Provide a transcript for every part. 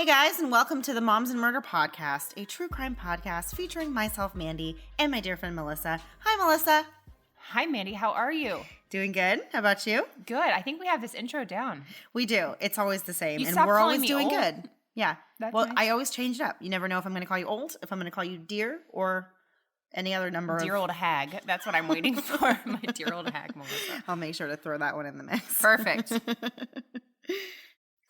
guys, and welcome to the Moms and Murder Podcast, a true crime podcast featuring myself, Mandy, and my dear friend, Melissa. Hi, Melissa. Hi, Mandy. How are you? Doing good. How about you? Good. I think we have this intro down. We do. It's always the same, You and stopped we're calling always me doing old? good. Yeah. That's well, nice. I always change it up. You never know if I'm going to call you old, if I'm going to call you dear, or any other number. Dear old hag. That's what I'm waiting for. My dear old hag, Melissa. I'll make sure to throw that one in the mix. Perfect.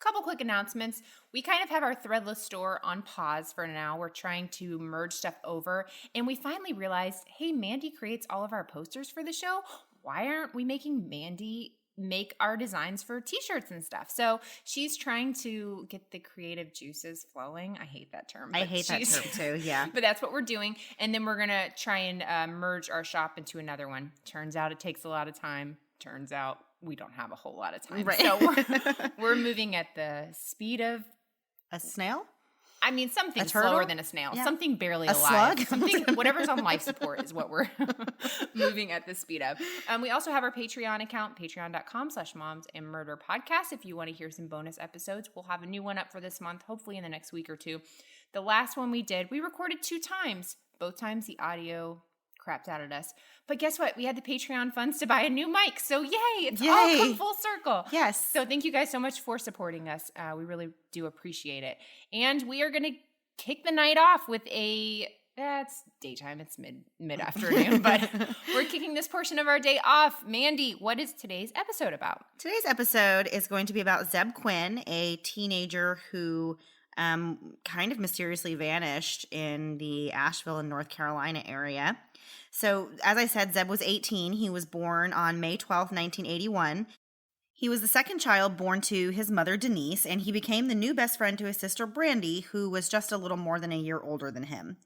Couple quick announcements. We kind of have our Threadless store on pause for now. We're trying to merge stuff over, and we finally realized, hey, Mandy creates all of our posters for the show. Why aren't we making Mandy make our designs for t-shirts and stuff? So she's trying to get the creative juices flowing. I hate that term. I hate that term too, yeah. But that's what we're doing. And then we're going to try and merge our shop into another one. Turns out it takes a lot of time. Turns out we don't have a whole lot of time. Right. So we're moving at the speed of a snail? I mean, something turtle? slower than a snail. Yeah. Something barely A alive. slug? Something, whatever's on life support is what we're moving at the speed of. We also have our Patreon account, patreon.com/momsandmurderpodcast. If you want to hear some bonus episodes, we'll have a new one up for this month, hopefully in the next week or two. The last one we did, we recorded 2 times. Both times the audio crapped out at us. But guess what? We had the Patreon funds to buy a new mic. So yay! It's all come full circle. Yes. So thank you guys so much for supporting us. We really do appreciate it. And we are going to kick the night off with it's daytime. It's mid-afternoon, but we're kicking this portion of our day off. Mandy, what is today's episode about? Today's episode is going to be about Zebb Quinn, a teenager who kind of mysteriously vanished in the Asheville and North Carolina area. So, as I said, Zebb was 18. He was born on May 12th, 1981. He was the second child born to his mother, Denise, and he became the new best friend to his sister, Brandy, who was just a little more than a year older than him.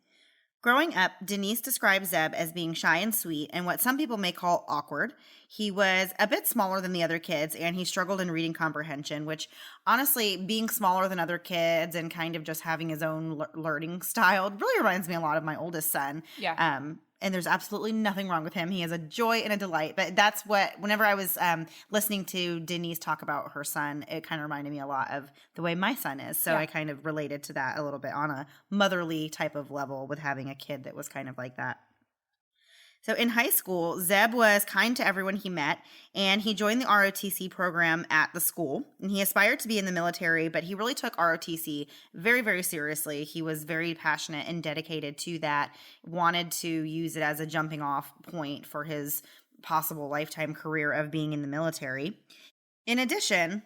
Growing up, Denise described Zebb as being shy and sweet and what some people may call awkward. He was a bit smaller than the other kids, and he struggled in reading comprehension, which honestly, being smaller than other kids and kind of just having his own learning style really reminds me a lot of my oldest son. Yeah. And there's absolutely nothing wrong with him. He is a joy and a delight. But that's what, whenever I was listening to Denise talk about her son, it kind of reminded me a lot of the way my son is. So I kind of related to that a little bit on a motherly type of level with having a kid that was kind of like that. So in high school, Zebb was kind to everyone he met, and he joined the ROTC program at the school. And he aspired to be in the military, but he really took ROTC very, very seriously. He was very passionate and dedicated to that, wanted to use it as a jumping off point for his possible lifetime career of being in the military. In addition,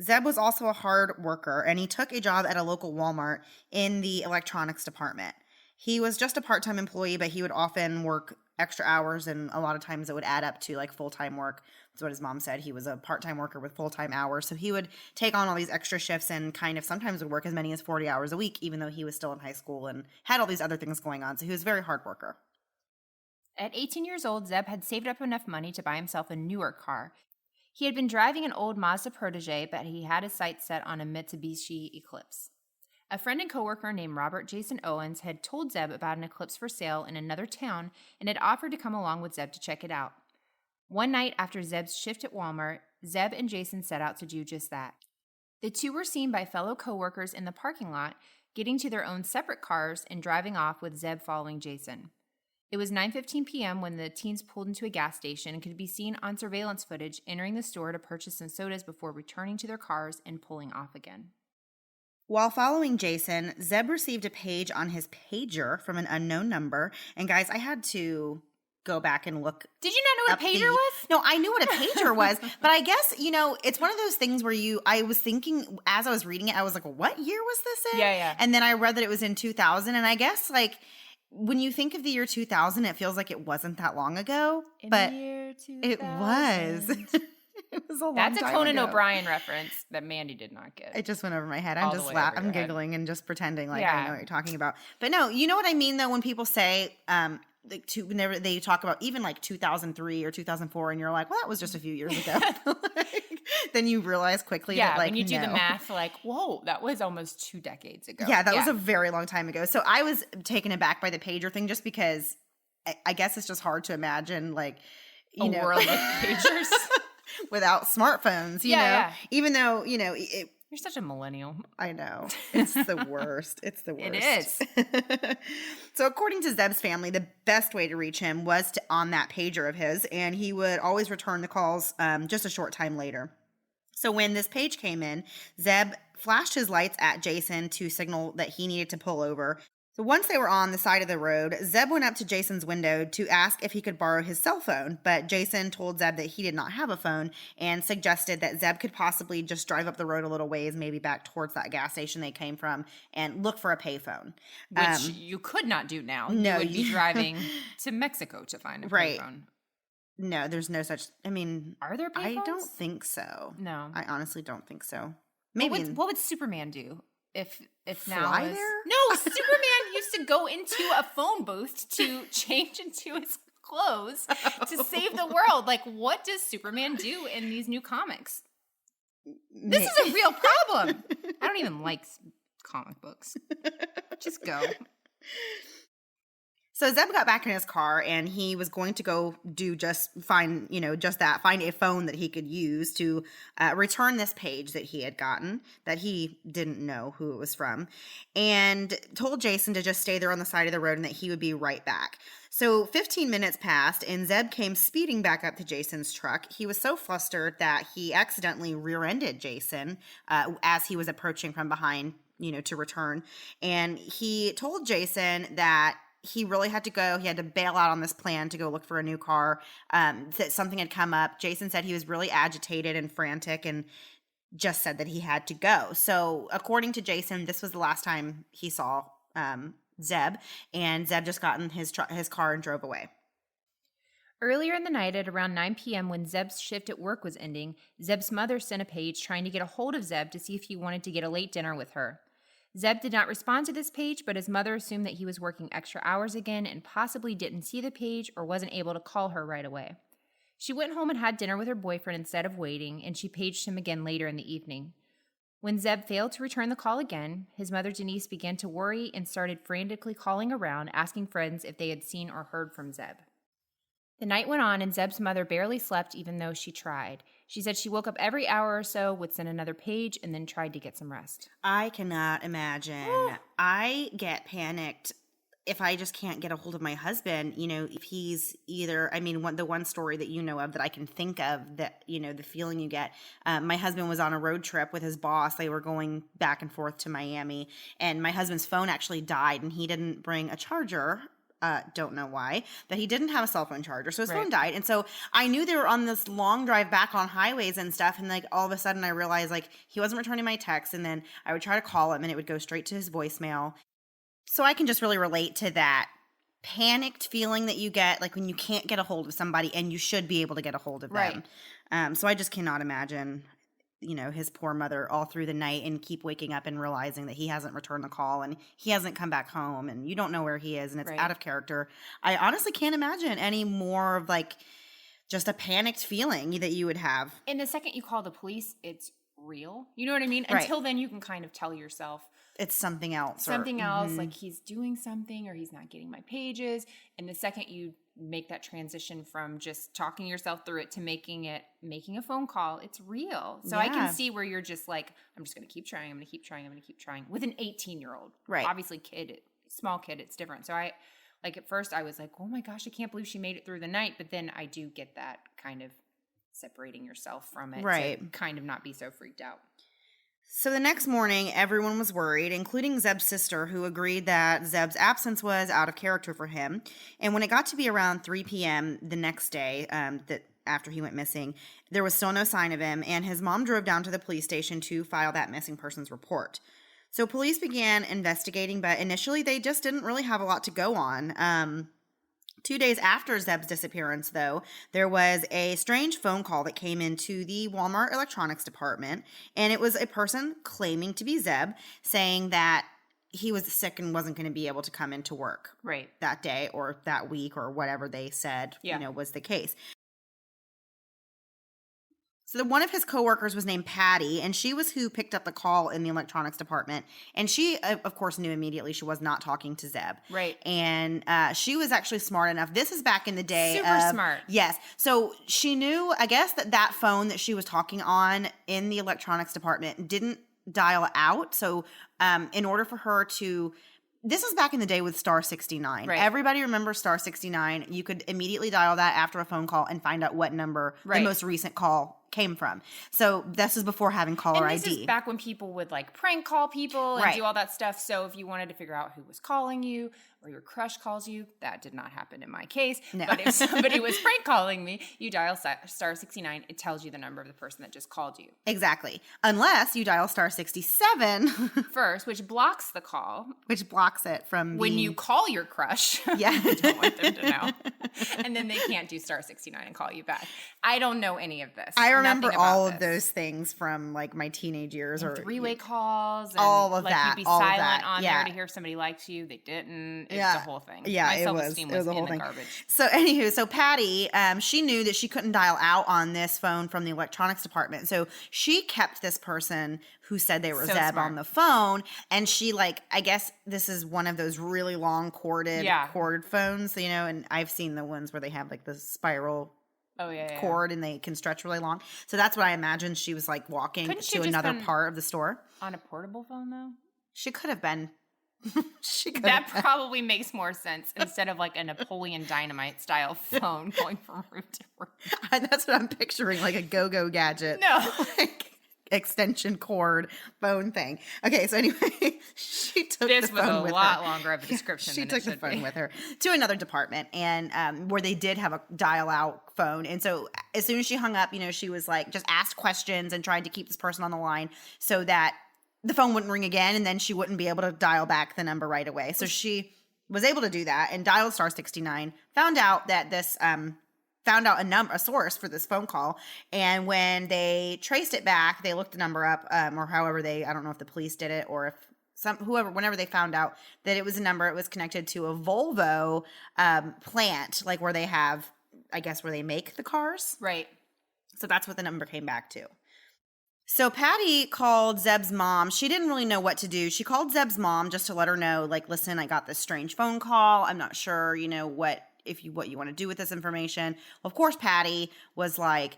Zebb was also a hard worker, and he took a job at a local Walmart in the electronics department. He was just a part-time employee, but he would often work extra hours, and a lot of times it would add up to like full-time work. That's what his mom said. He was a part-time worker with full-time hours. So he would take on all these extra shifts and kind of sometimes would work as many as 40 hours a week, even though he was still in high school and had all these other things going on. So he was a very hard worker. At 18 years old, Zebb had saved up enough money to buy himself a newer car. He had been driving an old Mazda Protege, but he had his sights set on a Mitsubishi Eclipse. A friend and coworker named Robert Jason Owens had told Zebb about an Eclipse for sale in another town and had offered to come along with Zebb to check it out. One night after Zebb's shift at Walmart, Zebb and Jason set out to do just that. The two were seen by fellow coworkers in the parking lot, getting to their own separate cars and driving off with Zebb following Jason. It was 9:15 p.m. when the teens pulled into a gas station and could be seen on surveillance footage entering the store to purchase some sodas before returning to their cars and pulling off again. While following Jason, Zebb received a page on his pager from an unknown number. And guys, I had to go back and look. Did you not know what a pager was? No, I knew what a pager was. But I guess, it's one of those things where I was thinking as I was reading it, I was like, what year was this in? Yeah. And then I read that it was in 2000. And I guess when you think of the year 2000, it feels like it wasn't that long ago. But the year 2000. it was. It was a long time That's a Conan ago. O'Brien reference that Mandy did not get. It just went over my head. All I'm the just way over I'm your head. giggling and just pretending like Yeah. I know what you're talking about. But no, you know what I mean though when people say whenever they talk about even like 2003 or 2004 and you're like, well, that was just a few years ago. Then you realize quickly that when you do the no. math, whoa, that was almost 2 decades ago. Yeah, that was a very long time ago. So I was taken aback by the pager thing just because I guess it's just hard to imagine a world with pagers. without smartphones, you know, Yeah. even though, You're such a millennial. I know. It's the worst. It's the worst. It is. So according to Zebb's family, the best way to reach him was on that pager of his, and he would always return the calls just a short time later. So when this page came in, Zebb flashed his lights at Jason to signal that he needed to pull over. So once they were on the side of the road, Zebb went up to Jason's window to ask if he could borrow his cell phone, but Jason told Zebb that he did not have a phone and suggested that Zebb could possibly just drive up the road a little ways, maybe back towards that gas station they came from, and look for a payphone. Which you could not do now. No, you would be driving to Mexico to find a payphone. No, there's no such, I mean. Are there payphones? I don't think so. No. I honestly don't think so. Maybe. What would Superman do? If now fly there? No, Superman used to go into a phone booth to change into his clothes to save the world. Like, what does Superman do in these new comics? This is a real problem. I don't even like comic books. Just go. So Zebb got back in his car and he was going to go find a phone that he could use to return this page that he had gotten that he didn't know who it was from, and told Jason to just stay there on the side of the road and that he would be right back. So 15 minutes passed and Zebb came speeding back up to Jason's truck. He was so flustered that he accidentally rear-ended Jason as he was approaching from behind, to return. And he told Jason that he really had to go. He had to bail out on this plan to go look for a new car, that something had come up. Jason said he was really agitated and frantic and just said that he had to go. So according to Jason, this was the last time he saw Zebb, and Zebb just got in his car and drove away. Earlier in the night at around 9 p.m. when Zebb's shift at work was ending, Zebb's mother sent a page trying to get a hold of Zebb to see if he wanted to get a late dinner with her. Zebb did not respond to this page, but his mother assumed that he was working extra hours again and possibly didn't see the page or wasn't able to call her right away. She went home and had dinner with her boyfriend instead of waiting, and she paged him again later in the evening. When Zebb failed to return the call again, his mother Denise began to worry and started frantically calling around, asking friends if they had seen or heard from Zebb. The night went on, and Zebb's mother barely slept even though she tried. She said she woke up every hour or so, would send another page, and then tried to get some rest. I cannot imagine. I get panicked if I just can't get a hold of my husband, if he's either, the one story that you know of that I can think of that, the feeling you get. My husband was on a road trip with his boss. They were going back and forth to Miami, and my husband's phone actually died, and he didn't bring a charger. Don't know why, that he didn't have a cell phone charger. So his phone died. And so I knew they were on this long drive back on highways and stuff. And all of a sudden I realized he wasn't returning my texts. And then I would try to call him and it would go straight to his voicemail. So I can just really relate to that panicked feeling that you get when you can't get a hold of somebody and you should be able to get a hold of them. So I just cannot imagine, his poor mother all through the night and keep waking up and realizing that he hasn't returned the call and he hasn't come back home and you don't know where he is and it's out of character. I honestly can't imagine any more of just a panicked feeling that you would have. And the second you call the police, it's real. You know what I mean? Until then you can kind of tell yourself it's something else. Like he's doing something or he's not getting my pages. And the second you make that transition from just talking yourself through it to making a phone call, it's real. So I can see where you're just I'm just going to keep trying. I'm going to keep trying. I'm going to keep trying with an 18-year-old. Right. Obviously small kid, it's different. So I at first I was oh my gosh, I can't believe she made it through the night. But then I do get that kind of separating yourself from it to kind of not be so freaked out. So the next morning, everyone was worried, including Zebb's sister, who agreed that Zebb's absence was out of character for him. And when it got to be around 3 p.m. the next day, that after he went missing, there was still no sign of him, and his mom drove down to the police station to file that missing persons report. So police began investigating, but initially they just didn't really have a lot to go on. 2 days after Zebb's disappearance, though, there was a strange phone call that came into the Walmart electronics department, and it was a person claiming to be Zebb saying that he was sick and wasn't going to be able to come into work that day or that week or whatever they said was the case. So one of his coworkers was named Patty, and she was who picked up the call in the electronics department. And she, of course, knew immediately she was not talking to Zebb. Right. And she was actually smart enough. This is back in the day. Super smart. Yes. So she knew, I guess, that phone that she was talking on in the electronics department didn't dial out. So in order for her to, this was back in the day with star 69. Right. Everybody remembers star 69. You could immediately dial that after a phone call and find out what number the most recent call came from. So this is before having caller and this ID. is back when people would like prank call people and do all that stuff. So if you wanted to figure out who was calling you or your crush calls you, that did not happen in my case. No. But if somebody was prank calling me, you dial star 69. It tells you the number of the person that just called you. Exactly. Unless you dial star 67 first, which blocks the call. Which blocks it from when you call your crush. Yeah. You don't want them to know. And then they can't do star 69 and call you back. I don't know any of this. I remember all of those things from like my teenage years, and or three-way calls, and all of like that. You'd be all silent of that. on there to hear if somebody likes you. They didn't. It's the whole thing. Yeah, my it self-esteem was the whole in thing. the garbage. So anywho, so Patty, she knew that she couldn't dial out on this phone from the electronics department, so she kept this person who said they were Zebb on the phone, and she I guess this is one of those really long corded phones, and I've seen the ones where they have like the spiral cord and they can stretch really long. So that's what I imagine she was like walking to another part of the store. On a portable phone though? She could have been. That probably makes more sense instead of like a Napoleon Dynamite style phone going from room to room. That's what I'm picturing, like a go-go gadget. No. Like extension cord phone thing. Okay, so anyway, she took the phone with her. This was a lot longer of a description She than took the phone with her to another department, and where they did have a dial-out phone. And so as soon as she hung up, she was like, just asked questions and tried to keep this person on the line so that the phone wouldn't ring again, and then she wouldn't be able to dial back the number right away. So she was able to do that and dialed star 69, found out that this found out a source for this phone call. And when they traced it back, they looked the number up, or however I don't know if the police did it or if whenever they found out that it was a number, it was connected to a Volvo plant, like where they have, I guess, where they make the cars. Right. So that's what the number came back to. So Patty called Zebb's mom. She didn't really know what to do. She called Zebb's mom just to let her know, like, listen, I got this strange phone call. I'm not sure, what you want to do with this information. Well, of course, Patty was like,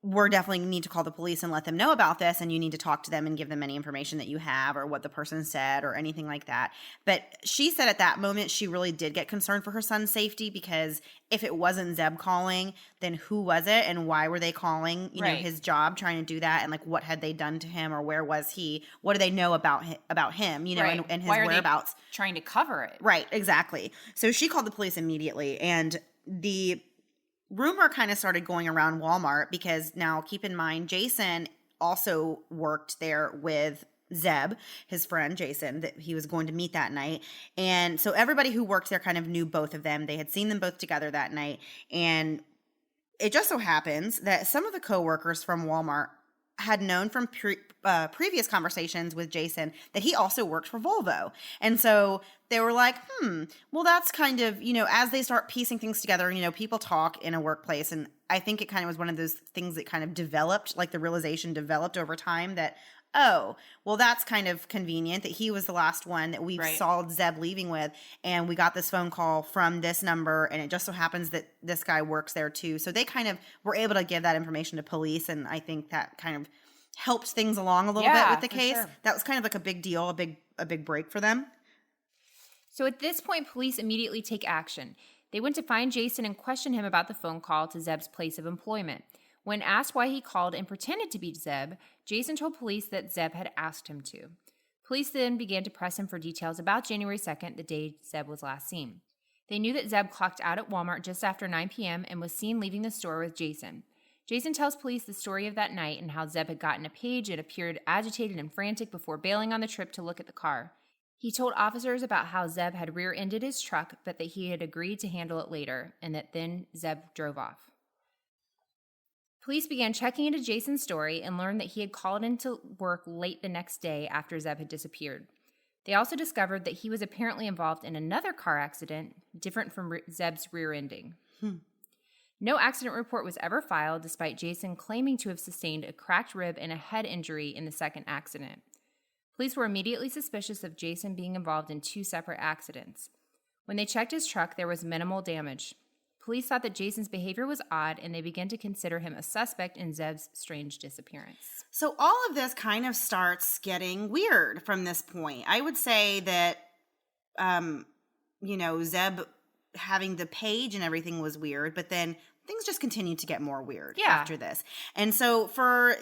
we're definitely need to call the police and let them know about this, and you need to talk to them and give them any information that you have or what the person said or anything like that. But she said at that moment she really did get concerned for her son's safety, because if it wasn't Zebb calling, then who was it and why were they calling? His job, trying to do that, and like what had they done to him, or where was he? What do they know about him? And his why are whereabouts? They trying to cover it, right? Exactly. So she called the police immediately, and the rumor kind of started going around Walmart, because now keep in mind, Jason also worked there with Zebb, his friend Jason, that he was going to meet that night. And so everybody who worked there kind of knew both of them. They had seen them both together that night. And it just so happens that some of the coworkers from Walmart had known from previous conversations with Jason that he also worked for Volvo. And so they were like, well, that's kind of, as they start piecing things together, people talk in a workplace. And I think it kind of was one of those things that kind of developed, like the realization developed over time that, oh, well, that's kind of convenient that he was the last one that we saw Zebb leaving with. And we got this phone call from this number, and it just so happens that this guy works there too. So they kind of were able to give that information to police. And I think that kind of helped things along a little bit with the case. Sure. That was kind of like a big deal, a big break for them. So at this point, police immediately take action. They went to find Jason and question him about the phone call to Zebb's place of employment. When asked why he called and pretended to be Zebb, Jason told police that Zebb had asked him to. Police then began to press him for details about January 2nd, the day Zebb was last seen. They knew that Zebb clocked out at Walmart just after 9 p.m. and was seen leaving the store with Jason. Jason tells police the story of that night and how Zebb had gotten a page and appeared agitated and frantic before bailing on the trip to look at the car. He told officers about how Zebb had rear-ended his truck, but that he had agreed to handle it later, and that then Zebb drove off. Police began checking into Jason's story and learned that he had called into work late the next day after Zebb had disappeared. They also discovered that he was apparently involved in another car accident, different from Zebb's rear-ending. No accident report was ever filed, despite Jason claiming to have sustained a cracked rib and a head injury in the second accident. Police were immediately suspicious of Jason being involved in two separate accidents. When they checked his truck, there was minimal damage. Police thought that Jason's behavior was odd, and they began to consider him a suspect in Zebb's strange disappearance. So all of this kind of starts getting weird from this point. I would say that, Zebb having the page and everything was weird, but then things just continued to get more weird after this. And so for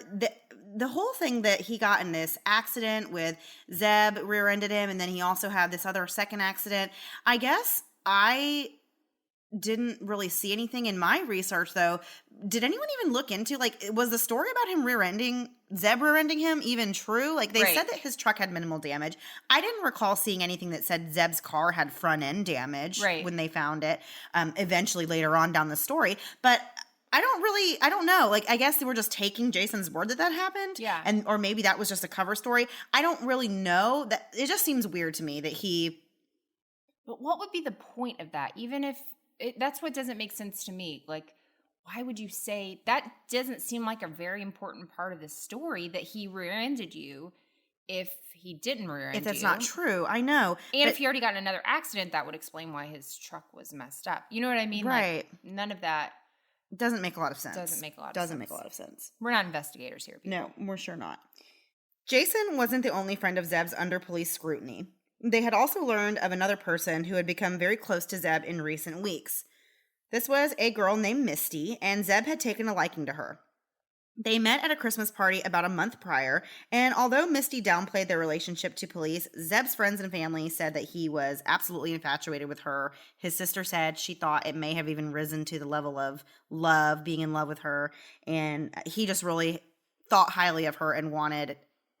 the whole thing that he got in this accident with Zebb rear-ended him, and then he also had this other second accident, I guess I didn't really see anything in my research, though. Did anyone even look into, was the story about him Zebb rear-ending him even true? They said that his truck had minimal damage. I didn't recall seeing anything that said Zebb's car had front-end damage when they found it, eventually later on down the story. But I don't know. I guess they were just taking Jason's word that happened. Yeah. Or maybe that was just a cover story. I don't really know. That it just seems weird to me that he... But what would be the point of that? Even if... that's what doesn't make sense to me. Why would you say that? Doesn't seem like a very important part of the story that he rear-ended you if he didn't rear-end you. If that's not true, I know. And if he already got in another accident, that would explain why his truck was messed up. You know what I mean? Right. None of that doesn't make a lot of sense. Doesn't make a lot of sense. We're not investigators here, people. No, we're sure not. Jason wasn't the only friend of Zebb's under police scrutiny. They had also learned of another person who had become very close to Zebb in recent weeks. This was a girl named Misty, and Zebb had taken a liking to her. They met at a Christmas party about a month prior, and although Misty downplayed their relationship to police, Zebb's friends and family said that he was absolutely infatuated with her. His sister said she thought it may have even risen to the level of love, being in love with her, and he just really thought highly of her and wanted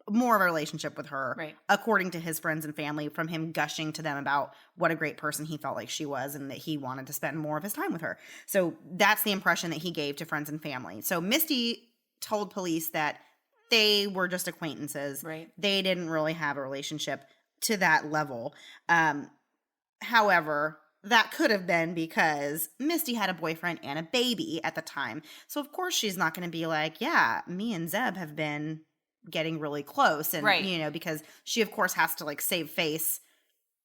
more of a relationship with her, according to his friends and family, from him gushing to them about what a great person he felt like she was and that he wanted to spend more of his time with her. So that's the impression that he gave to friends and family. So Misty told police that they were just acquaintances. Right. They didn't really have a relationship to that level. However, that could have been because Misty had a boyfriend and a baby at the time. So of course she's not going to be like, yeah, me and Zebb have been getting really close, and because she of course has to save face,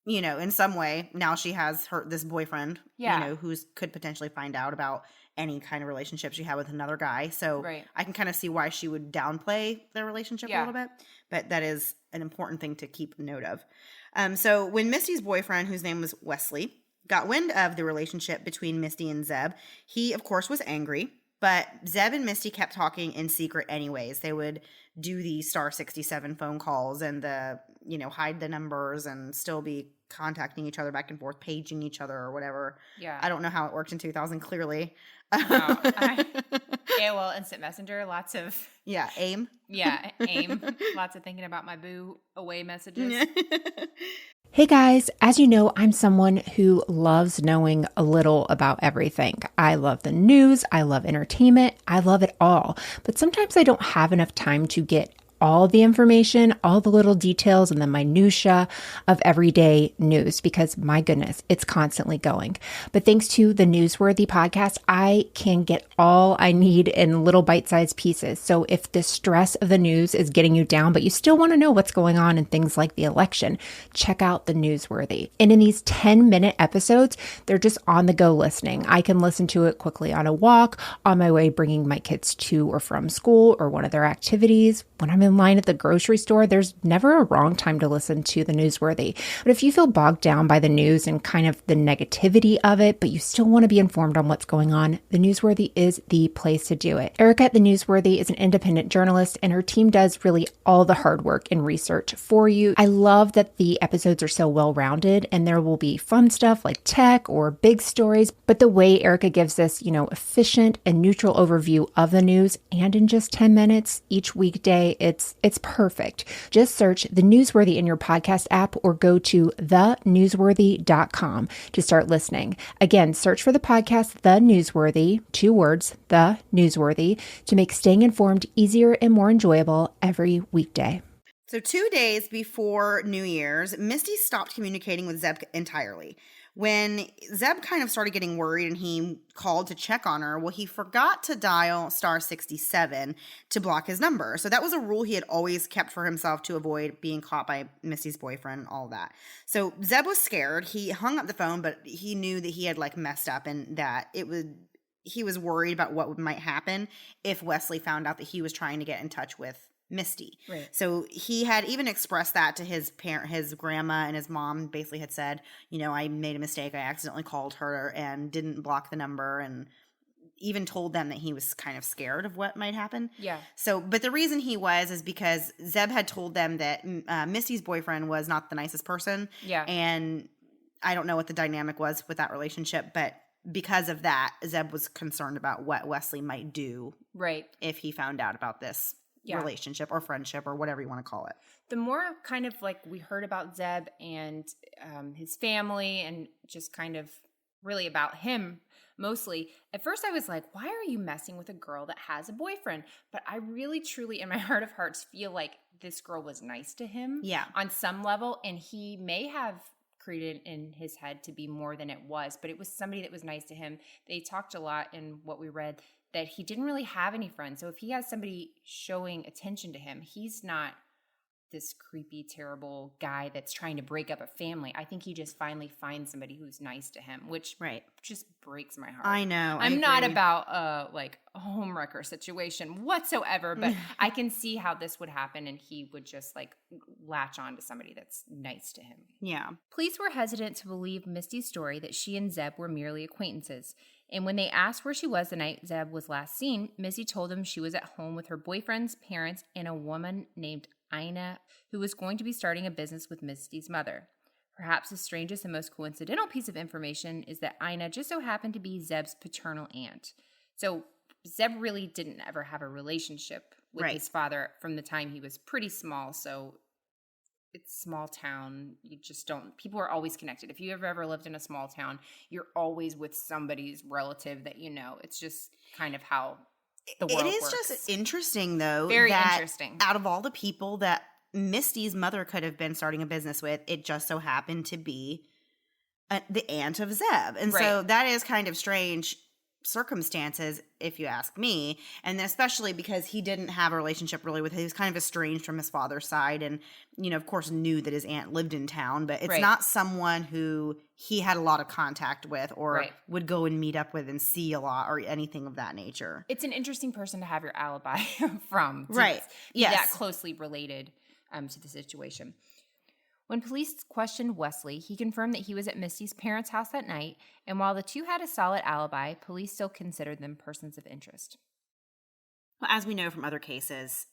in some way. Now she has this boyfriend, who's could potentially find out about any kind of relationship she had with another guy. So I can kind of see why she would downplay their relationship a little bit, but that is an important thing to keep note of. So when Misty's boyfriend, whose name was Wesley, got wind of the relationship between Misty and Zebb, he of course was angry. But Zebb and Misty kept talking in secret anyways. They would do the star 67 phone calls and the, hide the numbers and still be contacting each other back and forth, paging each other or whatever. Yeah. I don't know how it worked in 2000, clearly. No, AOL Instant Messenger, lots of... Yeah, AIM. Yeah, AIM. Lots of thinking about my boo away messages. Hey guys, as you know, I'm someone who loves knowing a little about everything. I love the news, I love entertainment, I love it all. But sometimes I don't have enough time to get all the information, all the little details and the minutia of everyday news because my goodness, it's constantly going. But thanks to the Newsworthy podcast, I can get all I need in little bite-sized pieces. So if the stress of the news is getting you down, but you still want to know what's going on in things like the election, check out the Newsworthy. And in these 10-minute episodes, they're just on the go listening. I can listen to it quickly on a walk, on my way bringing my kids to or from school or one of their activities. When I'm in line at the grocery store, there's never a wrong time to listen to the Newsworthy. But if you feel bogged down by the news and kind of the negativity of it, but you still want to be informed on what's going on, the Newsworthy is the place to do it. Erica at the Newsworthy is an independent journalist, and her team does really all the hard work and research for you. I love that the episodes are so well-rounded, and there will be fun stuff like tech or big stories, but the way Erica gives this, efficient and neutral overview of the news, and in just 10 minutes each weekday, it's perfect. Just search The Newsworthy in your podcast app or go to thenewsworthy.com to start listening. Again, search for the podcast The Newsworthy, 2 words, The Newsworthy, to make staying informed easier and more enjoyable every weekday. So 2 days before New Year's, Misty stopped communicating with Zebb entirely. When Zebb kind of started getting worried and he called to check on her, well, he forgot to dial star 67 to block his number. So that was a rule he had always kept for himself to avoid being caught by Misty's boyfriend, all that. So Zebb was scared. He hung up the phone, but he knew that he had like messed up and that he was worried about what might happen if Wesley found out that he was trying to get in touch with Misty. Right. So he had even expressed that to his grandma and his mom basically had said, I made a mistake. I accidentally called her and didn't block the number, and even told them that he was kind of scared of what might happen. Yeah. So, but the reason he was is because Zebb had told them that Misty's boyfriend was not the nicest person. Yeah. And I don't know what the dynamic was with that relationship, but because of that, Zebb was concerned about what Wesley might do. Right. If he found out about this relationship or friendship or whatever you want to call it. The more kind of like we heard about Zebb and his family and just kind of really about him mostly, at first I was like, why are you messing with a girl that has a boyfriend? But I really truly in my heart of hearts feel like this girl was nice to him on some level, and he may have created in his head to be more than it was, but it was somebody that was nice to him. They talked a lot in what we read that he didn't really have any friends. So if he has somebody showing attention to him, he's not this creepy, terrible guy that's trying to break up a family. I think he just finally finds somebody who's nice to him, which just breaks my heart. I know. I'm not about like a homewrecker situation whatsoever, but I can see how this would happen and he would just like latch on to somebody that's nice to him. Yeah. Police were hesitant to believe Misty's story that she and Zebb were merely acquaintances. And when they asked where she was the night Zebb was last seen, Misty told them she was at home with her boyfriend's parents and a woman named Ina, who was going to be starting a business with Misty's mother. Perhaps the strangest and most coincidental piece of information is that Ina just so happened to be Zebb's paternal aunt. So Zebb really didn't ever have a relationship with his father from the time he was pretty small, so it's small town. You just don't, people are always connected. If you ever lived in a small town, you're always with somebody's relative that you know. It's just kind of how the world works. It is just interesting, though. Very interesting. Out of all the people that Misty's mother could have been starting a business with, it just so happened to be the aunt of Zebb. And so that is kind of strange circumstances, if you ask me, and especially because he didn't have a relationship really with him. He was kind of estranged from his father's side, and of course knew that his aunt lived in town, but it's not someone who he had a lot of contact with or would go and meet up with and see a lot or anything of that nature. It's an interesting person to have your alibi from, be that closely related to the situation. When police questioned Wesley, he confirmed that he was at Misty's parents' house that night, and while the two had a solid alibi, police still considered them persons of interest. Well, as we know from other cases,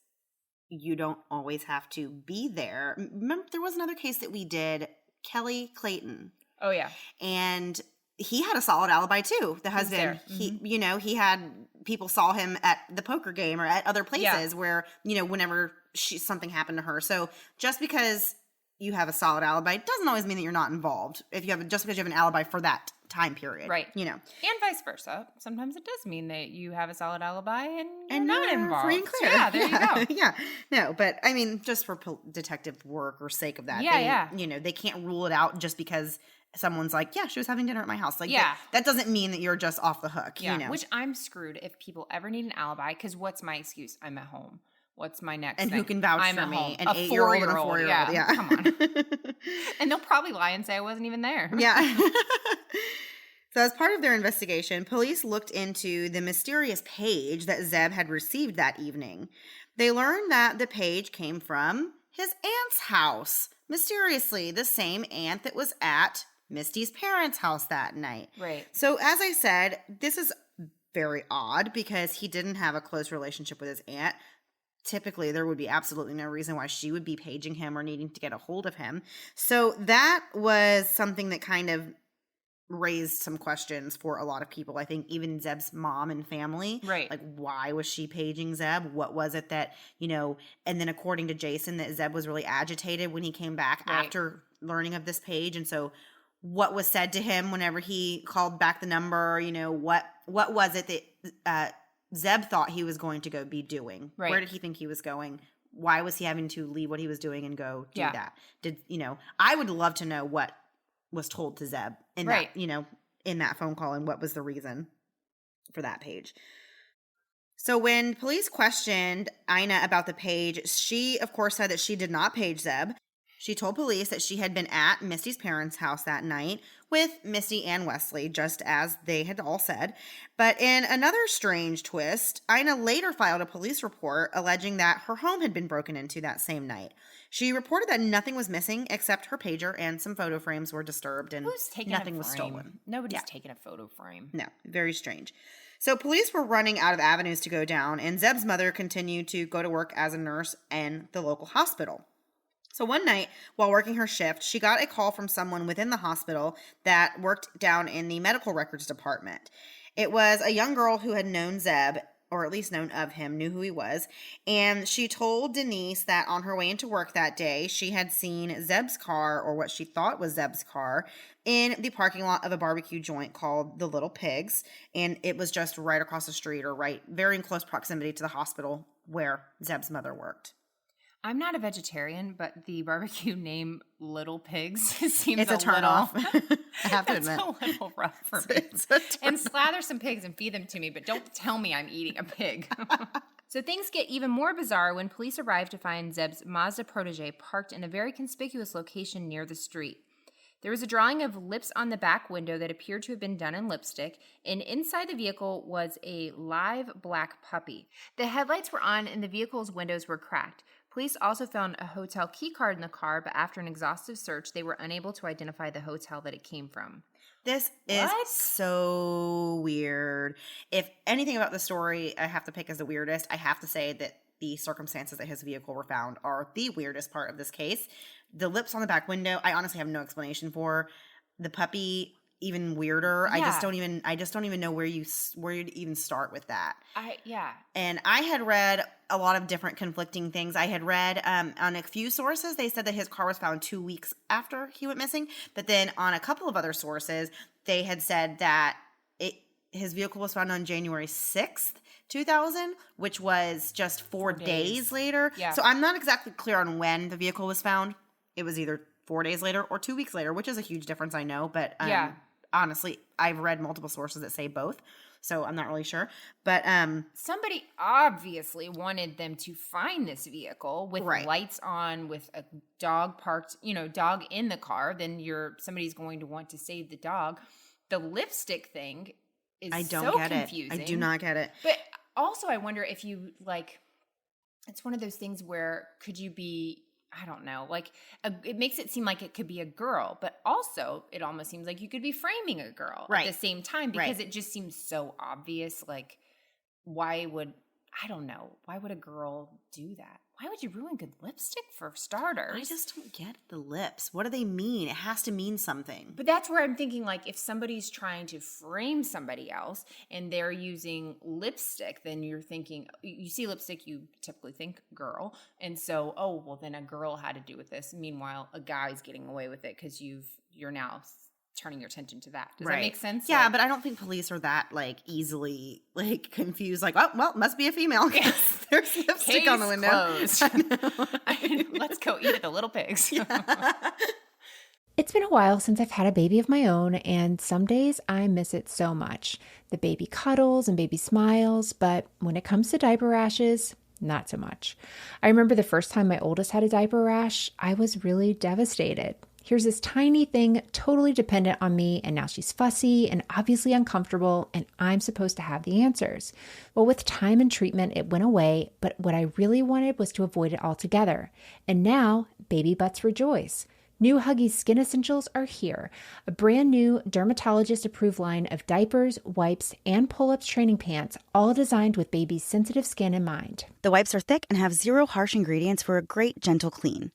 you don't always have to be there. Remember, there was another case that we did, Kelly Clayton. Oh, yeah. And he had a solid alibi, too. The husband, he had people saw him at the poker game or at other places where, whenever something happened to her. So just because you have a solid alibi doesn't always mean that you're not involved. Just because you have an alibi for that time period, right? And vice versa. Sometimes it does mean that you have a solid alibi and you're not involved. Free and clear. Yeah, there you go. Yeah, no, but I mean, just for detective work or sake of that, they can't rule it out just because someone's like, yeah, she was having dinner at my house. Like, that doesn't mean that you're just off the hook. Which I'm screwed if people ever need an alibi, because what's my excuse? I'm at home. What's my next and thing? Who can vouch I'm for at me? Home. An 8-year-old and a 4-year-old. Yeah. Come on. And they'll probably lie and say I wasn't even there. Yeah. So as part of their investigation, police looked into the mysterious page that Zebb had received that evening. They learned that the page came from his aunt's house. Mysteriously, the same aunt that was at Misty's parents' house that night. Right. So as I said, this is very odd because he didn't have a close relationship with his aunt. Typically, there would be absolutely no reason why she would be paging him or needing to get a hold of him. So that was something that kind of raised some questions for a lot of people. I think even Zebb's mom and family. Right. Like, why was she paging Zebb? What was it that, and then according to Jason, that Zebb was really agitated when he came back after learning of this page. And so what was said to him whenever he called back the number, what was it that Zebb thought he was going to go be doing? Right. Where did he think he was going? Why was he having to leave what he was doing and go do that? I would love to know what was told to Zebb in Right. that, in that phone call, and what was the reason for that page. So when police questioned Ina about the page, she, of course, said that she did not page Zebb. She told police that she had been at Misty's parents' house that night with Misty and Wesley, just as they had all said. But in another strange twist, Ina later filed a police report alleging that her home had been broken into that same night. She reported that nothing was missing except her pager and some photo frames were disturbed and nothing was stolen. Nobody's taking a photo frame. No, very strange. So police were running out of avenues to go down, and Zebb's mother continued to go to work as a nurse in the local hospital. So one night, while working her shift, she got a call from someone within the hospital that worked down in the medical records department. It was a young girl who had known Zebb, or at least known of him, knew who he was, and she told Denise that on her way into work that day, she had seen Zebb's car, or what she thought was Zebb's car, in the parking lot of a barbecue joint called the Little Pigs, and it was just right across the street, or very in close proximity to the hospital where Zebb's mother worked. I'm not a vegetarian, but the barbecue name Little Pigs seems It's a turn off. I have to admit. It's a little rough for me. And slather some pigs and feed them to me, but don't tell me I'm eating a pig. So things get even more bizarre when police arrive to find Zebb's Mazda Protege parked in a very conspicuous location near the street. There was a drawing of lips on the back window that appeared to have been done in lipstick, and inside the vehicle was a live black puppy. The headlights were on and the vehicle's windows were cracked. Police also found a hotel key card in the car, but after an exhaustive search, they were unable to identify the hotel that it came from. This is so weird. If anything about the story I have to pick as the weirdest, I have to say that the circumstances that his vehicle were found are the weirdest part of this case. The lips on the back window, I honestly have no explanation for. The puppy, even weirder. Yeah. I just don't even know where you'd even start with that. And I had read a lot of different conflicting things. I had read on a few sources, they said that his car was found 2 weeks after he went missing. But then on a couple of other sources, they had said that his vehicle was found on January 6th, 2000, which was just 4 days later. Yeah. So I'm not exactly clear on when the vehicle was found. It was either 4 days later or 2 weeks later, which is a huge difference, I know. But honestly, I've read multiple sources that say both, so I'm not really sure. But somebody obviously wanted them to find this vehicle with lights on, with a dog parked, dog in the car. Then somebody's going to want to save the dog. The lipstick thing is confusing. I do not get it. But also, I wonder if you it's one of those things where could you be? I don't know. It makes it seem like it could be a girl, but also it almost seems like you could be framing a girl at the same time because it just seems so obvious. Why would a girl do that? Why would you ruin good lipstick for starters? I just don't get the lips. What do they mean? It has to mean something. But that's where I'm thinking, if somebody's trying to frame somebody else and they're using lipstick, then you're thinking, you see lipstick, you typically think girl. And so, then a girl had to do with this. Meanwhile, a guy's getting away with it because you're now turning your attention to that. Does that make sense? Yeah, but I don't think police are that easily confused. Must be a female. Yes. There's lipstick on the window. Let's go eat at the Little Pigs. Yeah. It's been a while since I've had a baby of my own, and some days I miss it so much. The baby cuddles and baby smiles, but when it comes to diaper rashes, not so much. I remember the first time my oldest had a diaper rash, I was really devastated. Here's this tiny thing totally dependent on me, and now she's fussy and obviously uncomfortable, and I'm supposed to have the answers. Well, with time and treatment, it went away, but what I really wanted was to avoid it altogether. And now, baby butts rejoice. New Huggies Skin Essentials are here, a brand new dermatologist-approved line of diapers, wipes, and pull-ups training pants, all designed with baby's sensitive skin in mind. The wipes are thick and have zero harsh ingredients for a great, gentle clean.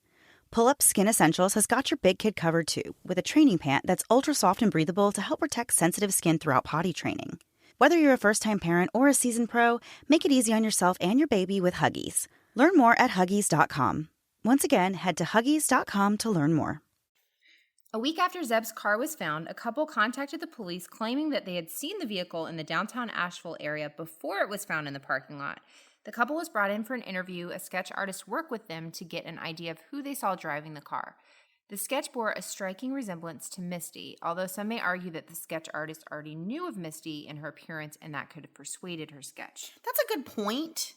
Pull-Up Skin Essentials has got your big kid covered too, with a training pant that's ultra soft and breathable to help protect sensitive skin throughout potty training. Whether you're a first-time parent or a seasoned pro, make it easy on yourself and your baby with Huggies. Learn more at Huggies.com. Once again, head to Huggies.com to learn more. A week after Zebb's car was found, a couple contacted the police claiming that they had seen the vehicle in the downtown Asheville area before it was found in the parking lot. The couple was brought in for an interview. A sketch artist worked with them to get an idea of who they saw driving the car. The sketch bore a striking resemblance to Misty, although some may argue that the sketch artist already knew of Misty and her appearance, and that could have persuaded her sketch. That's a good point.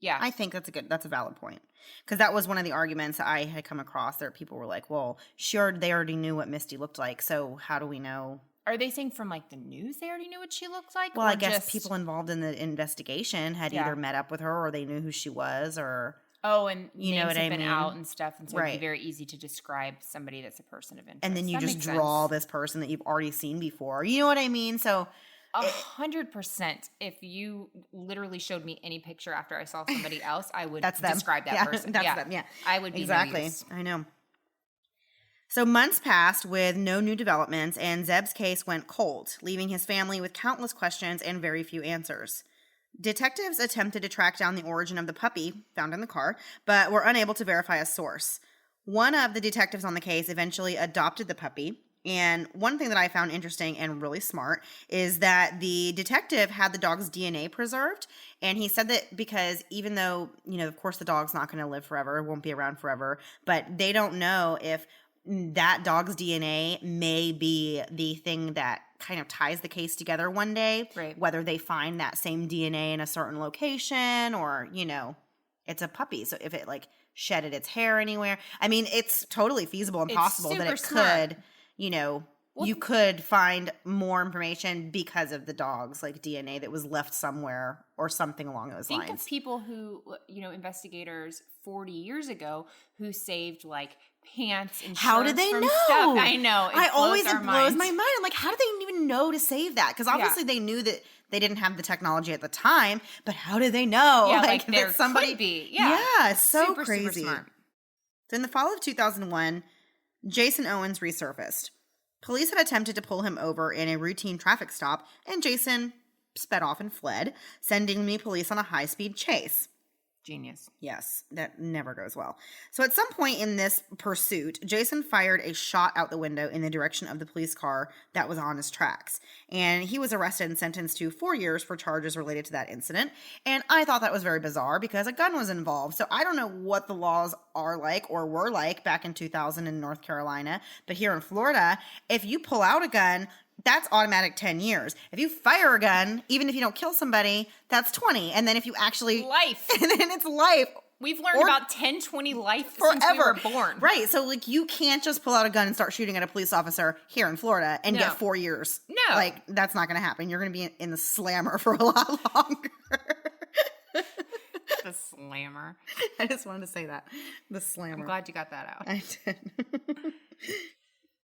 Yeah. I think that's a valid point. Because that was one of the arguments I had come across. There people were like, well, sure, they already knew what Misty looked like, so how do we know? Are they saying from like the news they already knew what she looked like? Well, I guess people involved in the investigation had either met up with her or they knew who she was, or... Oh, and you know what I been mean? out and stuff, and so it'd Right. be very easy to describe somebody that's a person of interest. And then you That just makes draw sense. this person that you've already seen before. You know what I mean? So 100%. If you literally showed me any picture after I saw somebody else, I would that's them. describe that Yeah, person. That's them. Yeah, I would be exactly. amused. I know. So months passed with no new developments, and Zebb's case went cold, leaving his family with countless questions and very few answers. Detectives attempted to track down the origin of the puppy found in the car, but were unable to verify a source. One of the detectives on the case eventually adopted the puppy, and one thing that I found interesting and really smart is that the detective had the dog's DNA preserved, and he said that because even though, of course the dog's not going to live forever, won't be around forever, but they don't know if that dog's DNA may be the thing that kind of ties the case together one day, right? Whether they find that same DNA in a certain location or, it's a puppy. So if it like shedded its hair anywhere, I mean, it's totally feasible and possible that it could, you could find more information because of the dog's like DNA that was left somewhere or something along those lines. Think of people who, investigators 40 years ago who saved like pants and how did they from know? Stuff. I know. It blows my mind. I'm like, how did they even know to save that? Because obviously they knew that they didn't have the technology at the time, but how did they know? Yeah, like that somebody could be. Yeah, so super, crazy. Super smart. So in the fall of 2001, Jason Owens resurfaced. Police had attempted to pull him over in a routine traffic stop, and Jason sped off and fled, sending the police on a high-speed chase. Genius. Yes, that never goes well. So at some point in this pursuit, Jason fired a shot out the window in the direction of the police car that was on his tracks. And he was arrested and sentenced to 4 years for charges related to that incident. And I thought that was very bizarre because a gun was involved. So I don't know what the laws are like or were like back in 2000 in North Carolina. But here in Florida, if you pull out a gun, that's automatic 10 years. If you fire a gun, even if you don't kill somebody, that's 20. And then if you actually... Life. And then it's life. We've learned about 10, 20 life forever. Since we were born. Right. So, like, you can't just pull out a gun and start shooting at a police officer here in Florida and get 4 years. No. Like, that's not going to happen. You're going to be in the slammer for a lot longer. The slammer. I just wanted to say that. The slammer. I'm glad you got that out. I did.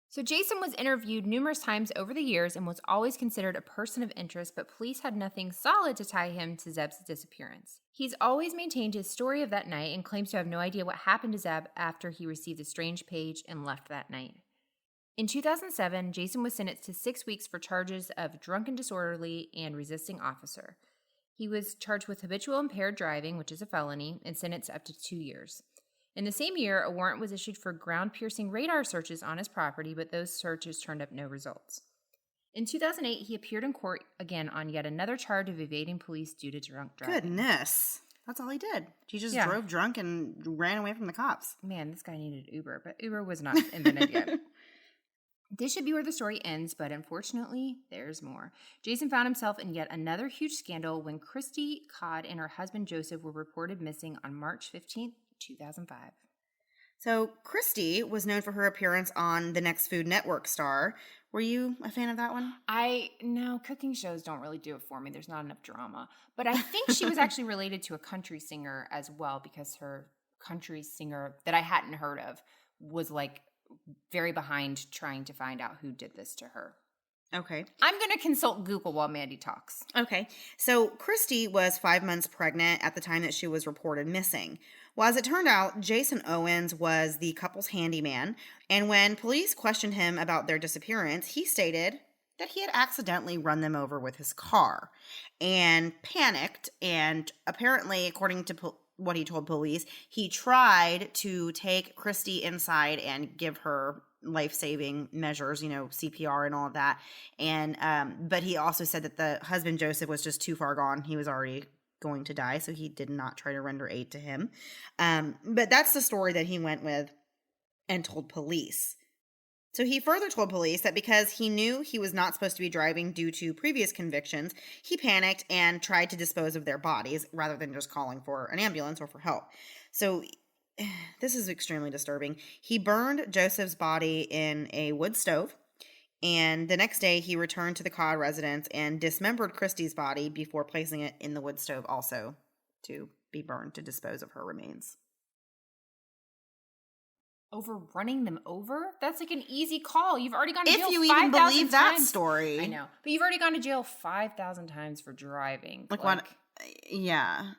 So Jason was interviewed numerous times over the years and was always considered a person of interest, but police had nothing solid to tie him to Zebb's disappearance. He's always maintained his story of that night and claims to have no idea what happened to Zebb after he received a strange page and left that night. In 2007, Jason was sentenced to 6 weeks for charges of drunken disorderly and resisting officer. He was charged with habitual impaired driving, which is a felony, and sentenced up to 2 years. In the same year, a warrant was issued for ground-piercing radar searches on his property, but those searches turned up no results. In 2008, he appeared in court again on yet another charge of evading police due to drunk driving. Goodness. That's all he did. He just drove drunk and ran away from the cops. Man, this guy needed Uber, but Uber was not invented yet. This should be where the story ends, but unfortunately, there's more. Jason found himself in yet another huge scandal when Christy Codd and her husband Joseph were reported missing on March 15th, 2005. So Christy was known for her appearance on the Next Food Network star. Were you a fan of that one? No, cooking shows don't really do it for me. There's not enough drama. But I think she was actually related to a country singer as well, because her country singer that I hadn't heard of was like very behind trying to find out who did this to her. Okay. I'm going to consult Google while Mandy talks. Okay. So Christy was 5 months pregnant at the time that she was reported missing. Well, as it turned out, Jason Owens was the couple's handyman, and when police questioned him about their disappearance, he stated that he had accidentally run them over with his car and panicked, and apparently, according to what he told police, he tried to take Christy inside and give her life-saving measures, CPR and all of that, and but he also said that the husband, Joseph, was just too far gone. He was already going to die, so he did not try to render aid to him. But that's the story that he went with. and told police. So he further told police that because he knew he was not supposed to be driving due to previous convictions, he panicked and tried to dispose of their bodies rather than just calling for an ambulance or for help. So this is extremely disturbing. He burned Joseph's body in a wood stove, and the next day he returned to the Codd residence and dismembered Christy's body before placing it in the wood stove also to be burned to dispose of her remains. Over running them over? That's like an easy call. You've already gone to jail 5,000 times. If you even believe that story. I know. But you've already gone to jail 5,000 times for driving. Like what? Yeah.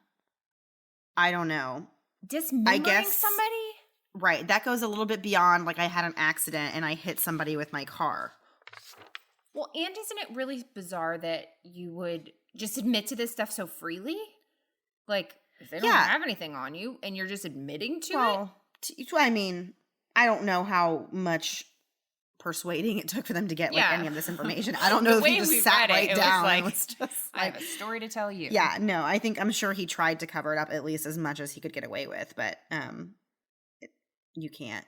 I don't know. Dismembering somebody? Right. That goes a little bit beyond like I had an accident and I hit somebody with my car. Well, and isn't it really bizarre that you would just admit to this stuff so freely? Like, if they don't have anything on you and you're just admitting to it? I mean, I don't know how much persuading it took for them to get like any of this information. I don't know if he just sat right down. It was just I have a story to tell you. Yeah, no, I'm sure he tried to cover it up at least as much as he could get away with, but you can't.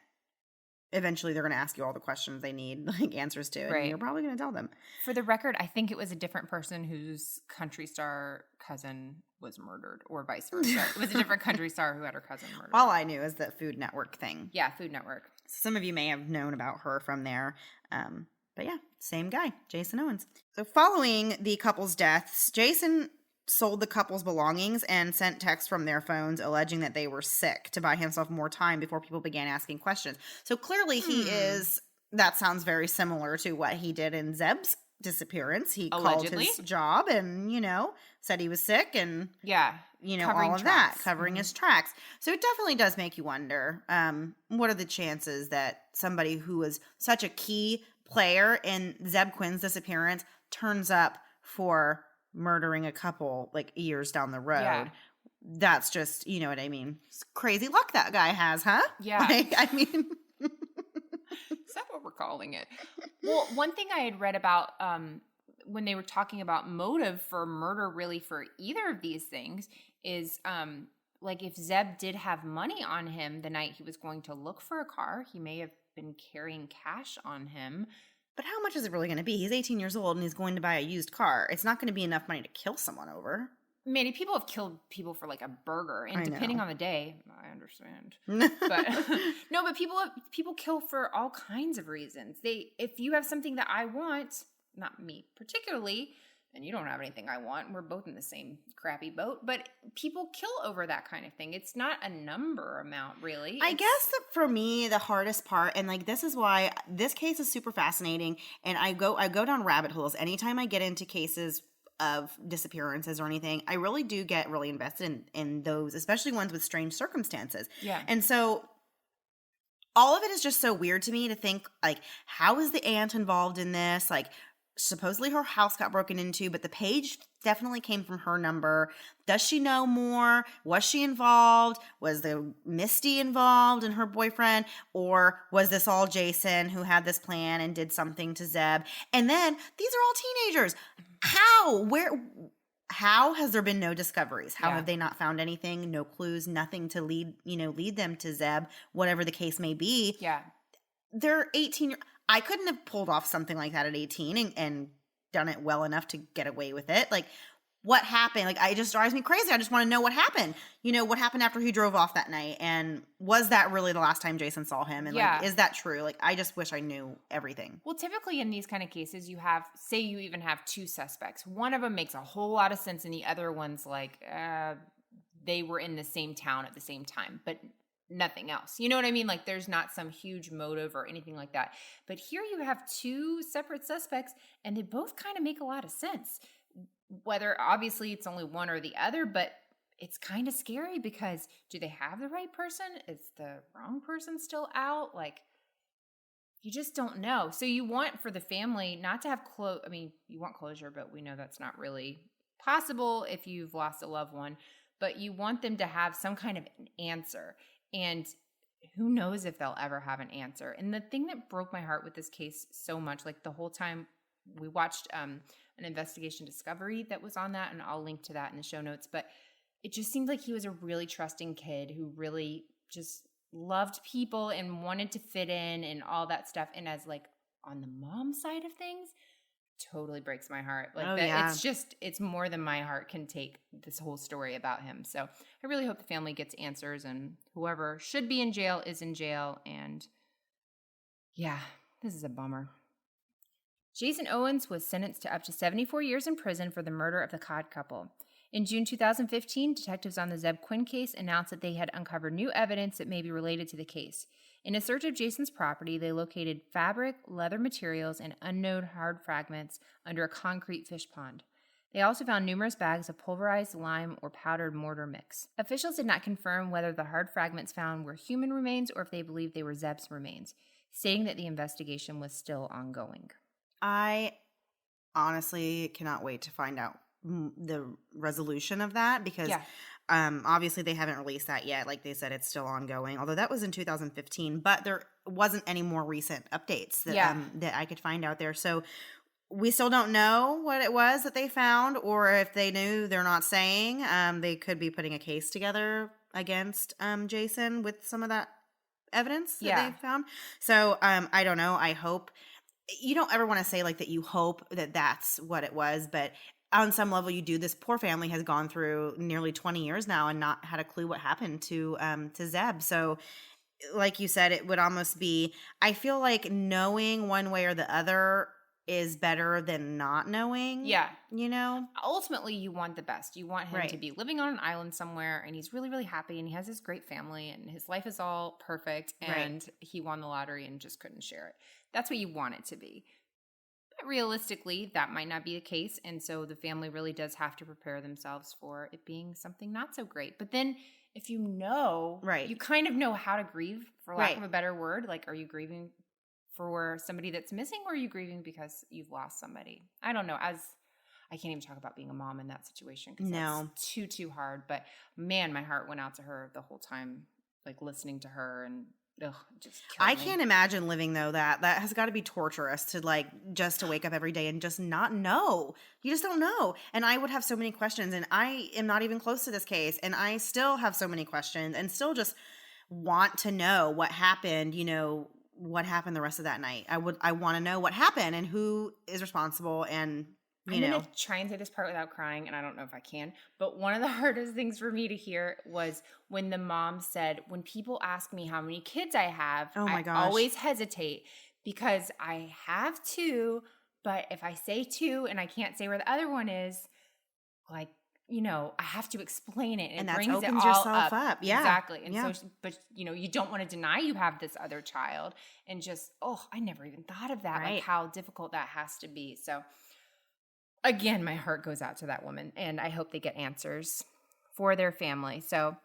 Eventually they're going to ask you all the questions they need like answers to, and you're probably going to tell them. For the record, I think it was a different person whose country star cousin was murdered, or vice versa. It was a different country star who had her cousin murdered. All I knew is that Food Network thing. Yeah, Food Network. Some of you may have known about her from there. But yeah, same guy, Jason Owens. So following the couple's deaths, Jason sold the couple's belongings and sent texts from their phones alleging that they were sick to buy himself more time before people began asking questions. So clearly that sounds very similar to what he did in Zebb's disappearance. He called his job and, said he was sick and, all of that, covering his tracks. So it definitely does make you wonder, what are the chances that somebody who was such a key player in Zebb Quinn's disappearance turns up for murdering a couple like years down the road? Yeah. That's just, you know what I mean? It's crazy luck that guy has, huh? Yeah. Like, I mean... Is that what we're calling it? Well, one thing I had read about when they were talking about motive for murder really for either of these things is like if Zebb did have money on him the night he was going to look for a car, he may have been carrying cash on him. But how much is it really going to be? He's 18 years old and he's going to buy a used car. It's not going to be enough money to kill someone over. Mandy, people have killed people for like a burger, and depending on the day, I understand. But no, but people kill for all kinds of reasons. If you have something that I want, not me particularly, and you don't have anything I want, we're both in the same crappy boat. But people kill over that kind of thing. It's not a number amount, really. I guess that for me, the hardest part, and like this is why this case is super fascinating, and I go down rabbit holes anytime I get into cases of disappearances or anything. I really do get really invested in those, especially ones with strange circumstances. Yeah. And so all of it is just so weird to me to think, like, how is the aunt involved in this? Like, supposedly her house got broken into, but the page definitely came from her number. Does she know more? Was she involved? Was the Misty involved and her boyfriend? Or was this all Jason who had this plan and did something to Zebb? And then these are all teenagers. How has there been no discoveries? How have they not found anything? No clues, nothing to lead them to Zebb, whatever the case may be. Yeah. They're 18. I couldn't have pulled off something like that at 18 and done it well enough to get away with it. Like, what happened? Like, it just drives me crazy. I just want to know what happened. What happened after he drove off that night? And was that really the last time Jason saw him? And like, is that true? Like, I just wish I knew everything. Well, typically in these kind of cases, you even have two suspects. One of them makes a whole lot of sense, and the other one's like, they were in the same town at the same time, but nothing else. You know what I mean? Like, there's not some huge motive or anything like that. But here you have two separate suspects, and they both kind of make a lot of sense. Whether obviously it's only one or the other, but it's kind of scary because do they have the right person? Is the wrong person still out? Like, you just don't know. So you want for the family not to have you want closure, but we know that's not really possible if you've lost a loved one. But you want them to have some kind of an answer. And who knows if they'll ever have an answer. And the thing that broke my heart with this case so much, like the whole time we watched an investigation Discovery that was on that, and I'll link to that in the show notes, but it just seemed like he was a really trusting kid who really just loved people and wanted to fit in and all that stuff. And as like on the mom side of things, totally breaks my heart. Like it's more than my heart can take, this whole story about him. So I really hope the family gets answers, and whoever should be in jail is in jail. And yeah, this is a bummer. Jason Owens was sentenced to up to 74 years in prison for the murder of the Codd couple. In June 2015, detectives on the Zebb Quinn case announced that they had uncovered new evidence that may be related to the case. In a search of Jason's property, they located fabric, leather materials, and unknown hard fragments under a concrete fish pond. They also found numerous bags of pulverized lime or powdered mortar mix. Officials did not confirm whether the hard fragments found were human remains or if they believed they were Zebb's remains, stating that the investigation was still ongoing. I honestly cannot wait to find out the resolution of that, because obviously they haven't released that yet. Like they said, it's still ongoing, although that was in 2015, but there wasn't any more recent updates that that I could find out there. So we still don't know what it was that they found, or if they knew, they're not saying. They could be putting a case together against Jason with some of that evidence that they found. So I don't know. I hope. You don't ever want to say like that you hope that that's what it was, but on some level you do. This poor family has gone through nearly 20 years now and not had a clue what happened to Zebb. So like you said, it would almost be, I feel like knowing one way or the other is better than not knowing. Yeah. You know? Ultimately, you want the best. You want him to be living on an island somewhere, and he's really, really happy, and he has this great family, and his life is all perfect, and he won the lottery and just couldn't share it. That's what you want it to be. But realistically, that might not be the case, and so the family really does have to prepare themselves for it being something not so great. But then if you know, you kind of know how to grieve, for lack of a better word. Like, are you grieving for somebody that's missing, or are you grieving because you've lost somebody? I don't know. As I can't even talk about being a mom in that situation because that's too hard. But man, my heart went out to her the whole time, like listening to her, and just killed me. Can't imagine living though. That has got to be torturous to like just to wake up every day and just not know. You just don't know. And I would have so many questions, and I am not even close to this case, and I still have so many questions, and still just want to know what happened. You know, what happened the rest of that night. I want to know what happened and who is responsible. And I'm going to try and say this part without crying, and I don't know if I can, but one of the hardest things for me to hear was when the mom said, when people ask me how many kids I have, I always hesitate because I have 2, but if I say 2 and I can't say where the other one is, like, you know, I have to explain it, and it brings it all up. Yeah, exactly. And so, but you know, you don't want to deny you have this other child, and just, I never even thought of that, like how difficult that has to be. So again, my heart goes out to that woman, and I hope they get answers for their family. So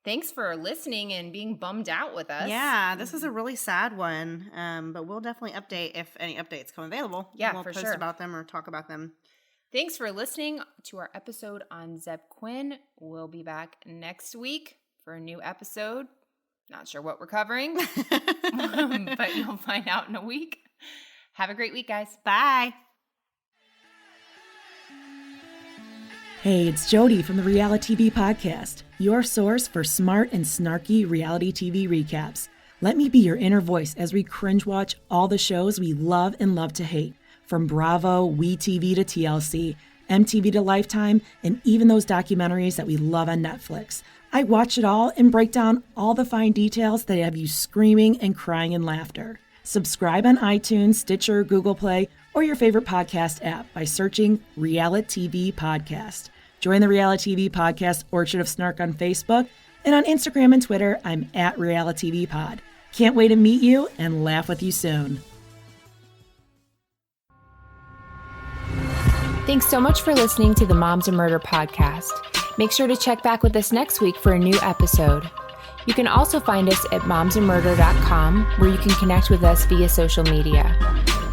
thanks for listening and being bummed out with us. Yeah, this is a really sad one, but we'll definitely update if any updates come available. Yeah, we'll post about them or talk about them. Thanks for listening to our episode on Zebb Quinn. We'll be back next week for a new episode. Not sure what we're covering, but you'll find out in a week. Have a great week, guys. Bye. Hey, it's Jody from the RealiTV Podcast, your source for smart and snarky reality TV recaps. Let me be your inner voice as we cringe watch all the shows we love and love to hate. From Bravo, WeTV to TLC, MTV to Lifetime, and even those documentaries that we love on Netflix. I watch it all and break down all the fine details that have you screaming and crying in laughter. Subscribe on iTunes, Stitcher, Google Play, or your favorite podcast app by searching RealiTV Podcast. Join the RealiTV Podcast Orchard of Snark on Facebook, and on Instagram and Twitter, I'm at RealiTV Pod. Can't wait to meet you and laugh with you soon. Thanks so much for listening to the Moms and Murder podcast. Make sure to check back with us next week for a new episode. You can also find us at momsandmurder.com, where you can connect with us via social media.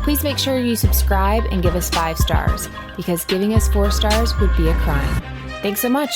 Please make sure you subscribe and give us 5 stars, because giving us 4 stars would be a crime. Thanks so much.